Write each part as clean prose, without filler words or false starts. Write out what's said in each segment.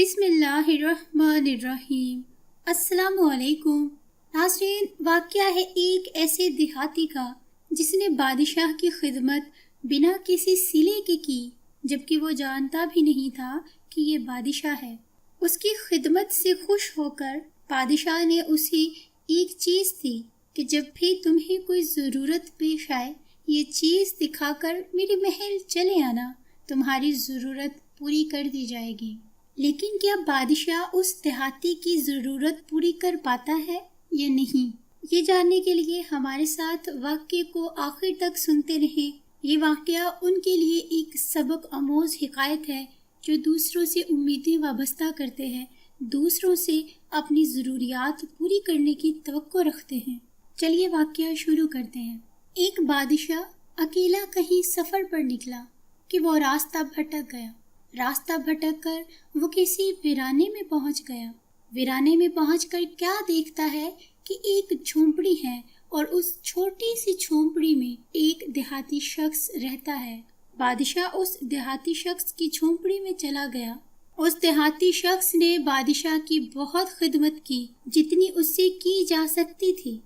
بسم اللہ الرحمن الرحیم۔ السلام علیکم ناظرین، واقعہ ہے ایک ایسے دیہاتی کا جس نے بادشاہ کی خدمت بنا کسی صلے کے کی، جبکہ وہ جانتا بھی نہیں تھا کہ یہ بادشاہ ہے۔ اس کی خدمت سے خوش ہو کر بادشاہ نے اسے ایک چیز دی کہ جب بھی تمہیں کوئی ضرورت پیش آئے یہ چیز دکھا کر میرے محل چلے آنا، تمہاری ضرورت پوری کر دی جائے گی۔ لیکن کیا بادشاہ اس دیہاتی کی ضرورت پوری کر پاتا ہے یا نہیں؟ یہ جاننے کے لیے ہمارے ساتھ واقعے کو آخر تک سنتے رہیں۔ یہ واقعہ ان کے لیے ایک سبق آموز حکایت ہے جو دوسروں سے امیدیں وابستہ کرتے ہیں، دوسروں سے اپنی ضروریات پوری کرنے کی توقع رکھتے ہیں۔ چلیے واقعہ شروع کرتے ہیں۔ ایک بادشاہ اکیلا کہیں سفر پر نکلا کہ وہ راستہ بھٹک گیا۔ راستہ بھٹک کر وہ کسی ویرانے میں پہنچ گیا۔ ویرانے میں پہنچ کر کیا دیکھتا ہے کہ ایک جھونپڑی ہے اور اس چھوٹی سی جھونپڑی میں ایک دیہاتی شخص رہتا ہے۔ بادشاہ اس دیہاتی شخص کی جھونپڑی میں چلا گیا۔ اس دیہاتی شخص نے بادشاہ کی بہت خدمت کی جتنی اس سے کی جا سکتی تھی،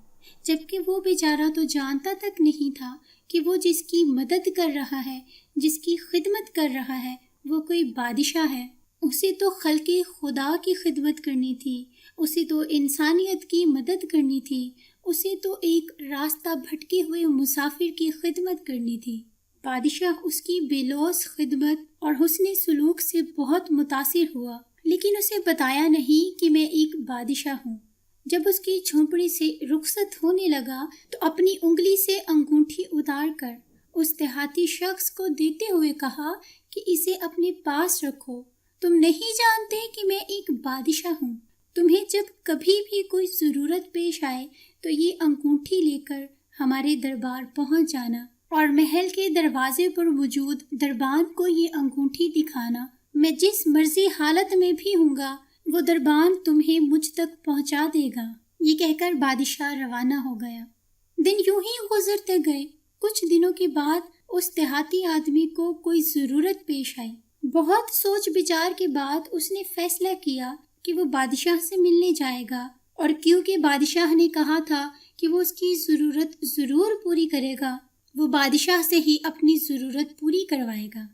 جبکہ وہ بیچارہ تو جانتا تک نہیں تھا کہ وہ جس کی مدد کر رہا ہے، جس کی خدمت کر رہا ہے، وہ کوئی بادشاہ ہے۔ اسے تو خلق خدا کی خدمت کرنی تھی، اسے تو انسانیت کی مدد کرنی تھی، اسے تو ایک راستہ بھٹکے ہوئے مسافر کی خدمت کرنی تھی۔ بادشاہ اس کی بے لوث خدمت اور حسن سلوک سے بہت متاثر ہوا، لیکن اسے بتایا نہیں کہ میں ایک بادشاہ ہوں۔ جب اس کی جھونپڑی سے رخصت ہونے لگا تو اپنی انگلی سے انگوٹھی اتار کر اس دیہاتی شخص کو دیتے ہوئے کہا کہ اسے اپنے پاس رکھو، تم نہیں جانتے کہ میں ایک بادشاہ ہوں۔ تمہیں جب کبھی بھی کوئی ضرورت پیش آئے تو یہ انگوٹھی لے کر ہمارے دربار پہنچ جانا اور محل کے دروازے پر موجود دربان کو یہ انگوٹھی دکھانا۔ میں جس مرضی حالت میں بھی ہوں گا وہ دربان تمہیں مجھ تک پہنچا دے گا۔ یہ کہہ کر بادشاہ روانہ ہو گیا۔ دن یوں ہی گزرتے گئے۔ کچھ دنوں کے بعد اس دیہاتی آدمی کو کوئی ضرورت پیش آئی۔ بہت سوچ بچار کے بعد اس نے فیصلہ کیا کہ وہ بادشاہ سے ملنے جائے گا، اور کیونکہ بادشاہ نے کہا تھا کہ وہ اس کی ضرورت ضرور پوری کرے گا، وہ بادشاہ سے ہی اپنی ضرورت پوری کروائے گا۔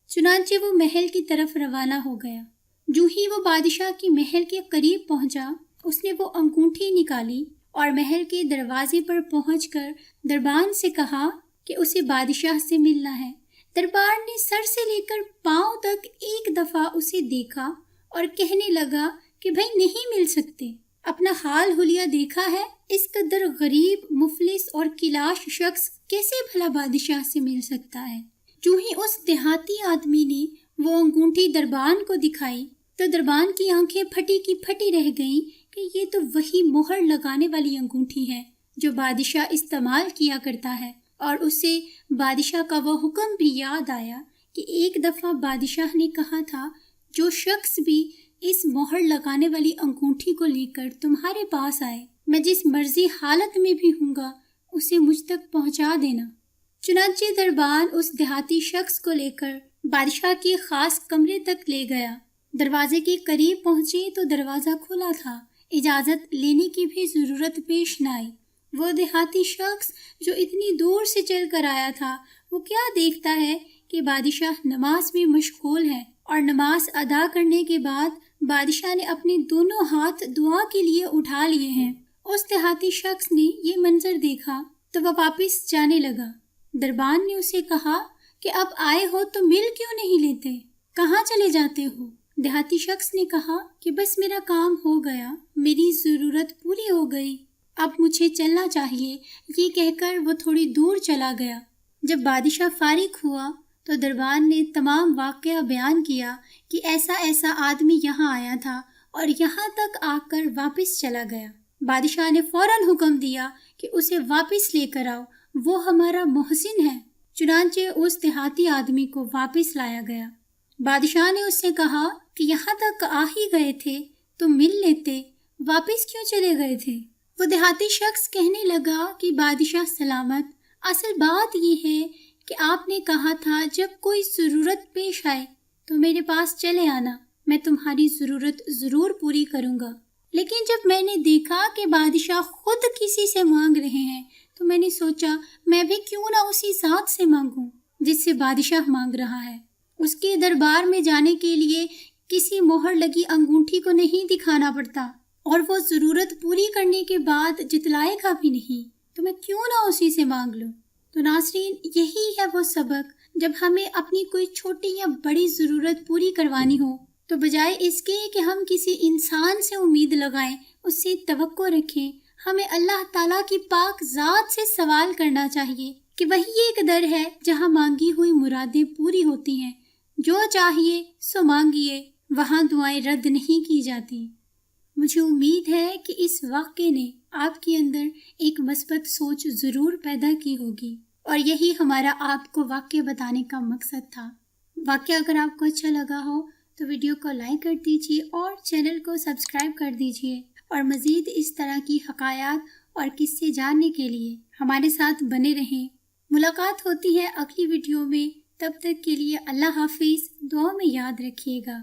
چنانچہ وہ محل کی طرف روانہ ہو گیا۔ جو ہی وہ بادشاہ کی محل کے قریب پہنچا، اس نے وہ انگوٹھی نکالی اور محل کے دروازے پر پہنچ کر دربان سے کہا کہ اسے بادشاہ سے ملنا ہے۔ دربار نے سر سے لے کر پاؤں تک ایک دفعہ اسے دیکھا اور کہنے لگا کہ بھائی نہیں مل سکتے، اپنا حال حلیہ دیکھا ہے، اس قدر غریب، مفلس اور کلاش شخص کیسے بھلا بادشاہ سے مل سکتا ہے۔ جو ہی اس دیہاتی آدمی نے وہ انگوٹھی دربان کو دکھائی تو دربان کی آنکھیں پھٹی کی پھٹی رہ گئیں کہ یہ تو وہی مہر لگانے والی انگوٹھی ہے جو بادشاہ استعمال کیا کرتا ہے، اور اسے بادشاہ کا وہ حکم بھی یاد آیا کہ ایک دفعہ بادشاہ نے کہا تھا جو شخص بھی اس مہر لگانے والی انگوٹھی کو لے کر تمہارے پاس آئے، میں جس مرضی حالت میں بھی ہوں گا اسے مجھ تک پہنچا دینا۔ چنانچہ دربان اس دیہاتی شخص کو لے کر بادشاہ کے خاص کمرے تک لے گیا۔ دروازے کے قریب پہنچے تو دروازہ کھلا تھا، اجازت لینے کی بھی ضرورت پیش نہ آئی۔ وہ دیہاتی شخص جو اتنی دور سے چل کر آیا تھا، وہ کیا دیکھتا ہے کہ بادشاہ نماز میں مشغول ہے، اور نماز ادا کرنے کے بعد بادشاہ نے اپنے دونوں ہاتھ دعا کے لیے اٹھا لیے ہیں۔ اس دیہاتی شخص نے یہ منظر دیکھا تو وہ واپس جانے لگا۔ دربان نے اسے کہا کہ اب آئے ہو تو مل کیوں نہیں لیتے، کہاں چلے جاتے ہو؟ دیہاتی شخص نے کہا کہ بس میرا کام ہو گیا، میری ضرورت پوری ہو گئی، اب مجھے چلنا چاہیے۔ یہ کہہ کر وہ تھوڑی دور چلا گیا۔ جب بادشاہ فارغ ہوا تو دربان نے تمام واقعہ بیان کیا کہ ایسا ایسا آدمی یہاں آیا تھا اور یہاں تک آ کر واپس چلا گیا۔ بادشاہ نے فوراً حکم دیا کہ اسے واپس لے کر آؤ، وہ ہمارا محسن ہے۔ چنانچہ اس دیہاتی آدمی کو واپس لایا گیا۔ بادشاہ نے اس سے کہا کہ یہاں تک آ ہی گئے تھے تو مل لیتے، واپس کیوں چلے گئے تھے؟ وہ دیہاتی شخص کہنے لگا کہ بادشاہ سلامت، اصل بات یہ ہے کہ آپ نے کہا تھا جب کوئی ضرورت پیش آئے تو میرے پاس چلے آنا، میں تمہاری ضرورت ضرور پوری کروں گا۔ لیکن جب میں نے دیکھا کہ بادشاہ خود کسی سے مانگ رہے ہیں تو میں نے سوچا میں بھی کیوں نہ اسی ذات سے مانگوں جس سے بادشاہ مانگ رہا ہے۔ اس کے دربار میں جانے کے لیے کسی مہر لگی انگوٹھی کو نہیں دکھانا پڑتا، اور وہ ضرورت پوری کرنے کے بعد جتلائے گا بھی نہیں، تو میں کیوں نہ اسی سے مانگ لوں۔ تو ناظرین، یہی ہے وہ سبق، جب ہمیں اپنی کوئی چھوٹی یا بڑی ضرورت پوری کروانی ہو تو بجائے اس کے کہ ہم کسی انسان سے امید لگائیں، اس سے توقع رکھیں، ہمیں اللہ تعالیٰ کی پاک ذات سے سوال کرنا چاہیے کہ وہی ایک در ہے جہاں مانگی ہوئی مرادیں پوری ہوتی ہیں۔ جو چاہیے سو مانگیے، وہاں دعائیں رد نہیں کی جاتی۔ مجھے امید ہے کہ اس واقعے نے آپ کے اندر ایک مثبت سوچ ضرور پیدا کی ہوگی، اور یہی ہمارا آپ کو واقعہ بتانے کا مقصد تھا۔ واقعہ اگر آپ کو اچھا لگا ہو تو ویڈیو کو لائک کر دیجیے اور چینل کو سبسکرائب کر دیجیے، اور مزید اس طرح کی حکایات اور قصے جاننے کے لیے ہمارے ساتھ بنے رہیں۔ ملاقات ہوتی ہے اگلی ویڈیو میں، تب تک کے لیے اللہ حافظ، دعا میں یاد رکھیے گا۔